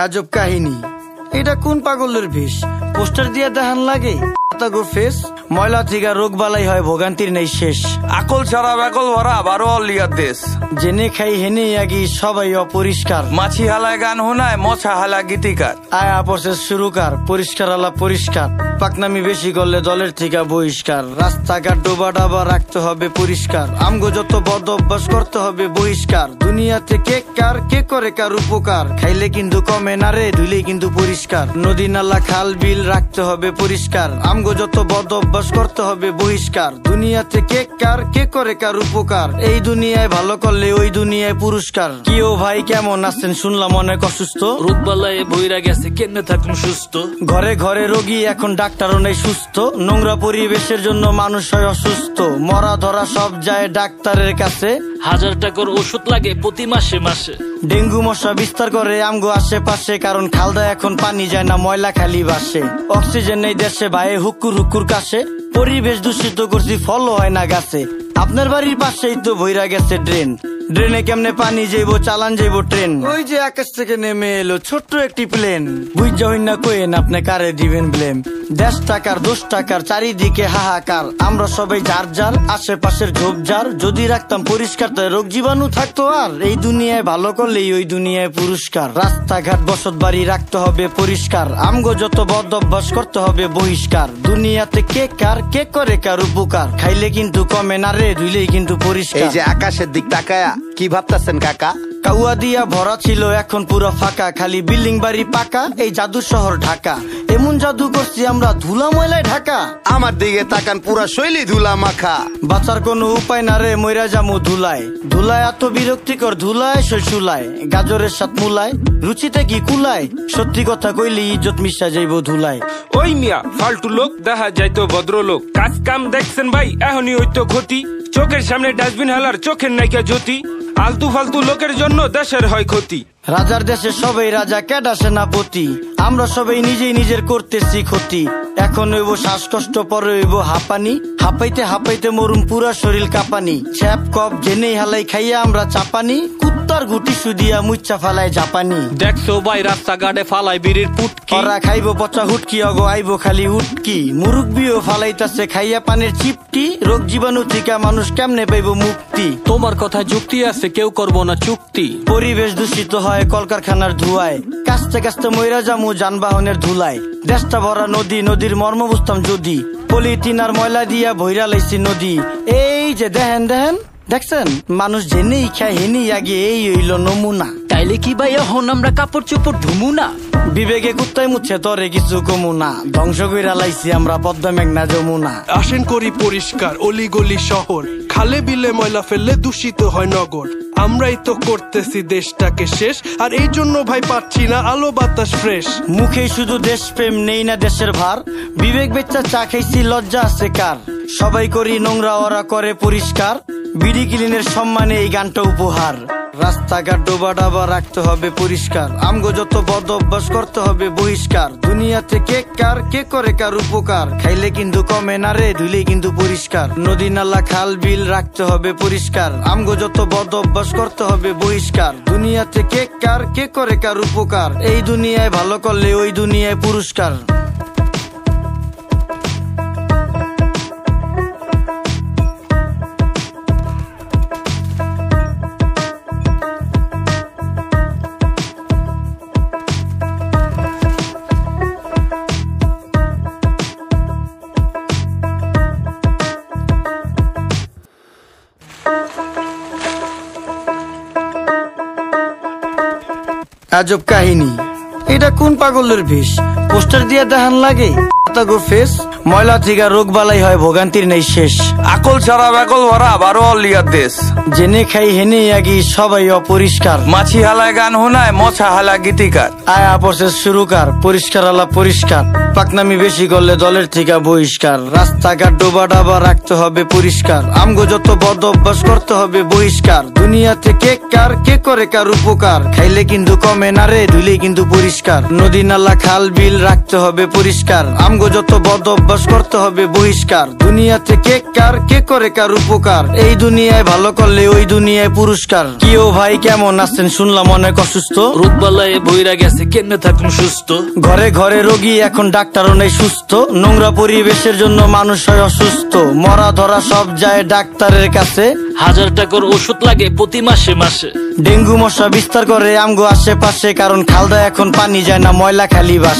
আজব কাহিনী, এটা কোন পাগলের বেশ? পোস্টার দিয়ে দেখান লাগে গো ফেস, ময়লা থেকে রোগ বালাই হয়, ভোগান্তির নেই শেষ। আকল ছাড়া বেকল ভরা বারো অলিয়ার দেশ, জেনে খাই হেনে আগি সবাই অপরিষ্কার। মাছি হালায় গান হোনায়, মশা হালা গীতিকার। আয়া প্রসেস শুরুকার, পরিষ্কার আলা পরিষ্কার। পাকনামি বেশি করলে দলের থেকে বহিষ্কার। রাস্তাঘাট ডোবা ডাবা রাখতে হবে পরিষ্কার। আমগো যত বদ অভ্যাস করতে হবে বহিষ্কার। দুনিয়াতে কে কার কে করে কার উপকার, খাইলে কিন্তু কমে না রে, ধুইলে কিন্তু পরিষ্কার। নদী নালা খাল বিল রাখতে হবে পরিষ্কার। আমগো যত বদ অভ্যাস করতে হবে বহিষ্কার। দুনিয়াতে কে কার কে করে কার উপকার, এই দুনিয়ায় ভালো করলে ওই দুনিয়ায় পুরস্কার। কি ও ভাই কেমন আছেন? শুনলাম অনেক অসুস্থ, রোগবালায় বইরা গেছে, কেমনে থাকুন সুস্থ? ঘরে ঘরে রোগী, এখন ডাক্তারও নেই সুস্থ। নোংরা পরিবেশের জন্য মানুষ হয় অসুস্থ। মরা ধরা সব যায় ডাক্তারের কাছে, 1000 টাকার ওষুধ লাগে প্রতি মাসে মাসে। ডেঙ্গু মশা বিস্তার করে আমগো আশেপাশে, কারণ খালদা এখন পানি যায় না, ময়লা খালি বাসে। অক্সিজেন নেই দেশে ভাই, হুকুর হুকুর কাশে। পরিবেশ দূষিত করছি, ফলও হয় না গাছে। আপনার বাড়ির পাশেই তো বইরা গেছে ড্রেন, ড্রেনে কেমনে পানি যাইবো, চালান যাইবো ট্রেন। ওই যে আকাশ থেকে নেমে এলো ছোট্ট একটি প্লেন, বুঝা হইন না কোয়েন আপনি কারে দিবেন ব্লেম। 10 টাকার 10 টাকার চারিদিকে হাহাকার, আমরা সবাই যার যার আশেপাশের ঝোপঝাড় যদি রাখতাম পরিষ্কার, তাই রোগ জীবাণু থাকতো আর। এই দুনিয়ায় ভালো করলেই ওই দুনিয়ায় পুরস্কার। রাস্তাঘাট বসত বাড়ি রাখতে হবে পরিষ্কার। আমগো যত বদ অভ্যাস করতে হবে বহিষ্কার। দুনিয়াতে কে কার কে করে কার উপকার, খাইলে কিন্তু কমে না রে, ধুইলেই কিন্তু পরিষ্কার। এই যে আকাশের দিক তাকায়া কি ভাবতেছেন কাকা? কাউয়া দিয়া ভরা ছিল, এখন পুরো ফাঁকা, খালি বিল্ডিং বাড়ি পাকা, এই জাদু শহর ঢাকা। এমন জাদু করছি আমরা, ধুলা ময়লায় ঢাকা। আমার দিকে তাকান, পুরা শৈলী ধুলা মাখা। বাঁচার কোনো উপায় না রে, মইরা জামু ধুলায়। ধুলায় এত বিরক্তিকর, ধুলায় শৈশুলায়। গাজরের সাথ মুলায়, রুচিতে কি কুলায়? সত্যি কথা কইলি ইজ্জত মিশা যাইব ধুলায়। ওই মিয়া ফালতু লোক, দেখা যাইতো ভদ্রলোক। কাজ কাম দেখছেন ভাই, এখনই হইতো ক্ষতি। চোখের সামনে ডাস্টবিন হালার, চোখের নাইকা জ্যোতি। আলতু ফালতু লোকের জন্য দেশের হয় ক্ষতি। রাজার দেশে সবাই রাজা, কেডা সেনাপতি। আমরা সবাই নিজেই নিজের করতেছি ক্ষতি। এখন হইব শ্বাসকষ্ট, পরে হইব হাঁপানি। হাঁপাইতে হাঁপাইতে মরুম, পুরা শরীর কাঁপানি। ছ্যাপ কপ জেনেই হালাই খাইয়া আমরা চাপানি। কুত্তার গুটি সুদিয়া মুচ্চা ফালায় জাপানি। দেখছো ভাই রাস্তাঘাটে ফালাই বিড়ির পুটকি, ওরা খাইব পচা হুটকি, অগো আইব খালি উটকি। মুরুব্বিও ফালাইতাছে খাইয়া পানের চিপটি। রোগ জীবাণু থেকে মানুষ কেমনে পাইব মুক্তি? তোমার কথা যুক্তি আছে, কেউ করবো না চুক্তি। পরিবেশ দূষিত হয় কলকারখানার ধুয়ায়, কাস্তে কাস্তে মইরা জামু যানবাহনের ধুলায়। দেশটা ভরা নদী, নদীর মর্ম বুঝতাম যদি। পলিথিন আর ময়লা দিয়া ভইরা লাইছি নদী। এই যে দেখেন দেখেন দেখছেন, মানুষ জেনেই খায় হেনেই আগে, এই হইল নমুনা। তাইলে কি ভাই এখন আমরা কাপড় চোপড় ধুমু না? বিবেকে কুত্তায় মুচ্ছে তরে কিছু কমু না। ধ্বংস কইরা লাইছি আমরা পদ্মা মেঘনা যমুনা। আসেন করি পরিষ্কার অলি গলি শহর, খালে বিলে ময়লা ফেললে দূষিত হয় নগর। আমরাই তো করতেছি দেশটাকে শেষ, আর এই জন্য ভাই পাচ্ছি না আলো বাতাস ফ্রেশ। মুখে শুধু দেশ প্রেম, নেই না দেশের ভার। বিবেক বেচ্চা চা খাইছি, লজ্জা আছে কার? সবাই করি নোংরা, ওরা করে পরিষ্কার। বিডি ক্লিনের সম্মানে এই গানটা উপহার। রাস্তাঘাট ডোবা ডাবা রাখতে হবে পরিষ্কার। আমগো যত বদ অভ্যাস করতে হবে বহিষ্কার। দুনিয়াতে কে কার কে করে কার উপকার, খাইলে কিন্তু কমে না রে, ধুইলেই কিন্তু পরিষ্কার। নদী নালা খাল বিল রাখতে হবে পরিষ্কার। আমগো যত বদ অভ্যাস করতে হবে বহিষ্কার। দুনিয়াতে কে কার কে করে কার উপকার, এই দুনিয়ায় ভালো করলে ওই দুনিয়ায় পুরস্কার। আজব কাহিনী, এটা কোন পাগলের বেশ? পোস্টার দিয়ে দেখান লাগে গো ফেস, ময়লা থেকে রোগ বালাই হয়, ভোগান্তির নেই শেষ। আকল ছাড়া বেকল ভরা বারো অলিয়ার দেশ, জেনে খাই হেনে আগি সবাই অপরিষ্কার। মাছি হালায় গান হোনায়, মশা হালা গীতিকার। আয়া প্রসেস শুরুকার, পরিষ্কার আলা পরিষ্কার। পাকনামি বেশি করলে দলের থেকে বহিষ্কার। রাস্তাঘাট ডোবা ডাবা রাখতে হবে পরিষ্কার। আমগো যত বদ অভ্যাস করতে হবে বহিষ্কার। দুনিয়াতে কে কার কে করে কার উপকার, খাইলে কিন্তু কমে না রে, ধুইলেই কিন্তু পরিষ্কার। নদী নালা খাল বিল রাখতে হবে পরিষ্কার। আমগো যত বদ অভ্যাস অভ্যাস করতে হবে বহিষ্কার। দুনিয়াতে কে করে কার উপকার, এই দুনিয়ায় ভালো করলে ওই দুনিয়ায় পুরস্কার। কি ও ভাই কেমন আছেন, শুনলাম অনেক অসুস্থ। রোগবালায় বইরা গেছে কেমনে থাকুন সুস্থ। ঘরে ঘরে রোগী এখন ডাক্তারও নেই সুস্থ। নোংরা পরিবেশের জন্য মানুষ হয় অসুস্থ। মরা ধরা সব যায় ডাক্তারের কাছে। 1000 টাকার ওষুধ লাগে প্রতি মাসে মাসে। ডেঙ্গু মশা বিস্তার করে আমগো আশেপাশে, কারণ খালদা এখন পানি যায় না, ময়লা খালি বাসে।